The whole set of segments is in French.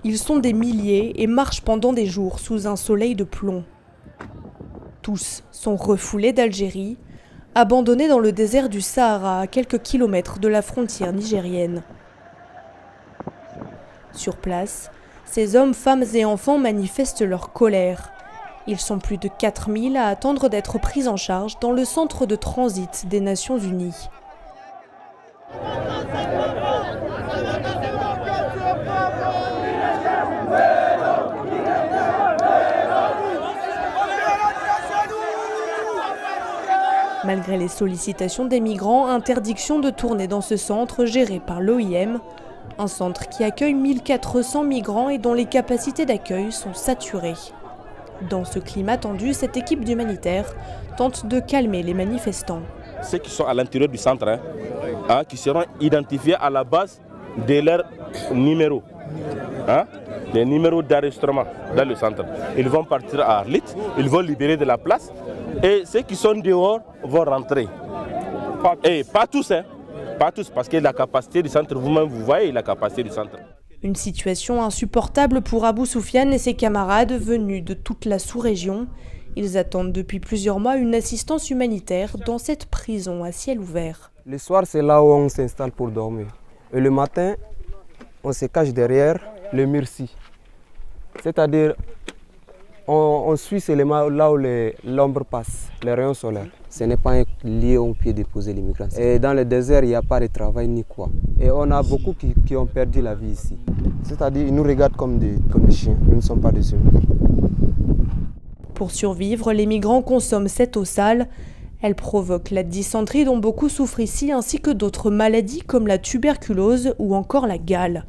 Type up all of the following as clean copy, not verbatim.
Ils sont des milliers et marchent pendant des jours sous un soleil de plomb. Tous sont refoulés d'Algérie, abandonnés dans le désert du Sahara à quelques kilomètres de la frontière nigérienne. Sur place, ces hommes, femmes et enfants manifestent leur colère. Ils sont plus de 4000 à attendre d'être pris en charge dans le centre de transit des Nations Unies. Malgré les sollicitations des migrants, interdiction de tourner dans ce centre géré par l'OIM, un centre qui accueille 1400 migrants et dont les capacités d'accueil sont saturées. Dans ce climat tendu, cette équipe d'humanitaires tente de calmer les manifestants. Ceux qui sont à l'intérieur du centre, qui seront identifiés à la base de leurs numéros, les numéros d'enregistrement dans le centre. Ils vont partir à Arlit, ils vont libérer de la place et ceux qui sont dehors vont rentrer. Et pas tous, pas tous, parce que la capacité du centre, vous-même vous voyez la capacité du centre. Une situation insupportable pour Abou Soufiane et ses camarades venus de toute la sous-région. Ils attendent depuis plusieurs mois une assistance humanitaire dans cette prison à ciel ouvert. Le soir, c'est là où on s'installe pour dormir. Et le matin, on se cache derrière le murci. C'est-à-dire, on suit seulement là où l'ombre passe, les rayons solaires. Ce n'est pas lié au pied déposé l'immigration. Et dans le désert, il n'y a pas de travail ni quoi. Et on a beaucoup qui ont perdu la vie ici. C'est-à-dire, ils nous regardent comme des chiens. Nous ne sommes pas des humains. Pour survivre, les migrants consomment cette eau sale. Elle provoque la dysenterie dont beaucoup souffrent ici, ainsi que d'autres maladies comme la tuberculose ou encore la gale.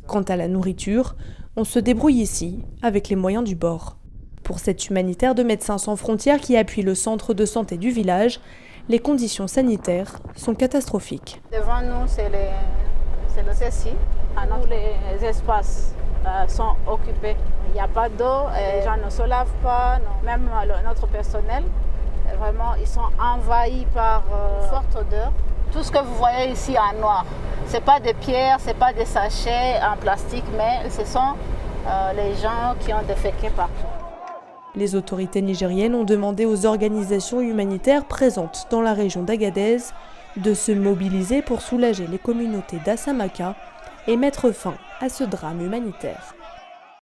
Quant à la nourriture, on se débrouille ici avec les moyens du bord. Pour cette humanitaire de Médecins sans frontières qui appuie le centre de santé du village, les conditions sanitaires sont catastrophiques. Devant nous, c'est le CECI. Tous les espaces sont occupés. Il n'y a pas d'eau, les gens ne se lavent pas, même notre personnel. Vraiment, ils sont envahis par forte odeur. Tout ce que vous voyez ici en noir, ce n'est pas des pierres, ce n'est pas des sachets en plastique, mais ce sont les gens qui ont déféqué partout. Les autorités nigériennes ont demandé aux organisations humanitaires présentes dans la région d'Agadez de se mobiliser pour soulager les communautés d'Assamaka et mettre fin à ce drame humanitaire.